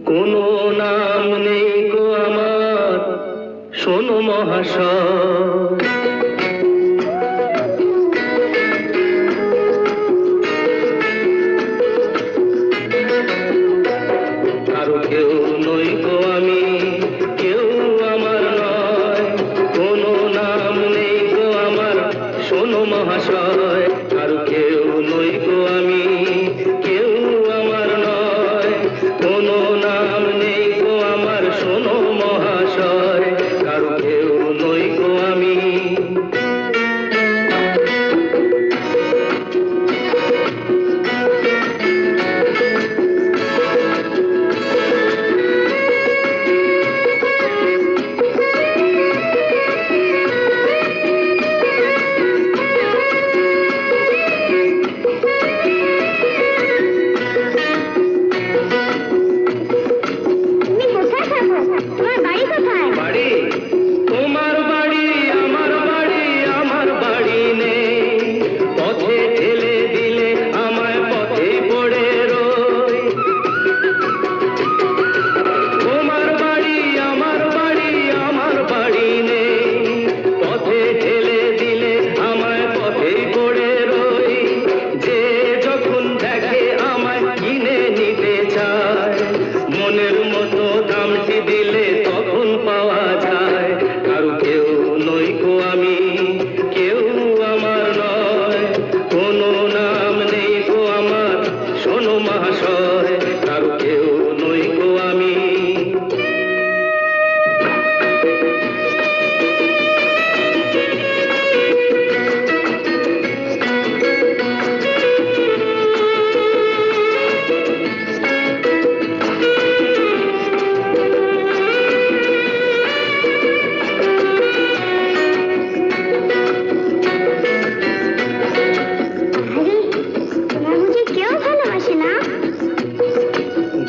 কোনো নাম নেই গো আমার, শোনো মহাশয়। কারো কেউ নই গো আমি, কেউ আমার নয়। কোনো নাম নেই গো আমার, শোনো মহাশয়। কারো কেউ নই গো আমি, কেউ আমার নয়। কোনো নাম নেই গো আমার, শোনো মহাশয়। কারো কেউ নই গো আমি। বাড়ি তোমার বাড়ি আমার বাড়ি, আমার বাড়ি নেই। পথে ঠেলে দিলে আমায় পথে পড়ে রই। তোমার বাড়ি আমার বাড়ি, আমার বাড়ি নেই। পথে ঠেলে দিলে আমায় পথেই পড়ে রই। যে যখন দেখে আমায় কিনে নিতে চায়, মনের মতো দামটি দিলে তখন পাওয়া যায়। কারো কেউ নই গো আমি, কেউ আমার নয়। কোনো নাম নেই গো আমার, শোনো মহাশয়। কারো কেউ নই গো আমি।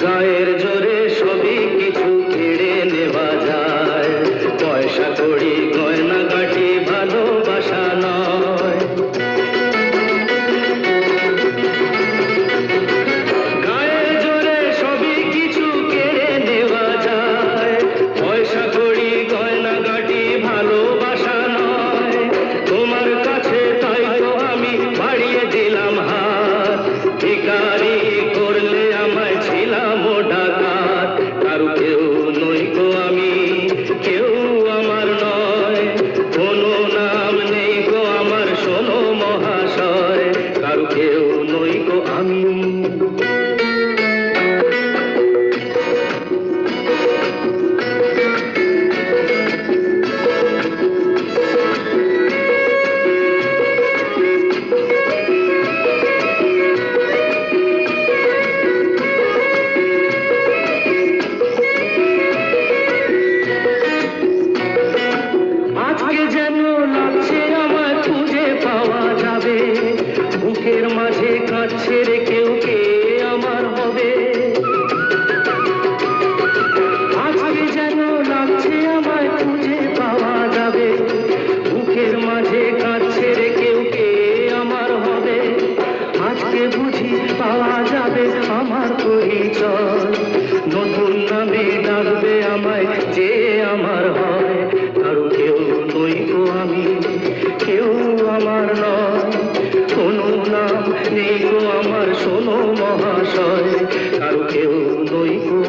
গায়ের জোরে সবই কিছু কেড়ে নেওয়া যায়। পয়সা কড়ি গয়না গাটি ভালোবাসা নয়। গায়ের জোরে সবই কিছু কেড়ে নেওয়া যায়। পয়সা কড়ি গয়না গাটি ভালোবাসা নয়। তোমার কাছে তাই তো আমি বাড়িয়ে দিলাম হাত। ভিখারি করলে আমায় ছিলাম ডাকাত। কারো কেউ নই গো আমি, কেউ আমার নয়। কোনো নাম নেই গো আমার, শোনো মহাশয়। কারো কেউ নই গো আমি। আজকে যেন লাগছে আমায় খুঁজে পাওয়া যাবে। বুকের মাঝে কাঁদছে রে কেউ, কে আমার হবে। আজকে যেন লাগছে আমায় খুঁজে পাওয়া যাবে। বুকের মাঝে কাঁদছে রে কেউ, কে আমার হবে। আজকে বুঝি পাওয়া যাবে আমার পরিচয়। নতুন নামে ডাকবে আমায় যে আমার হয়। কারো কেউ নই গো আমি, কেউ আমার নয়। কোনো নাম নেই গো আমার, শোনো মহাশয়। কারো কেউ নই গো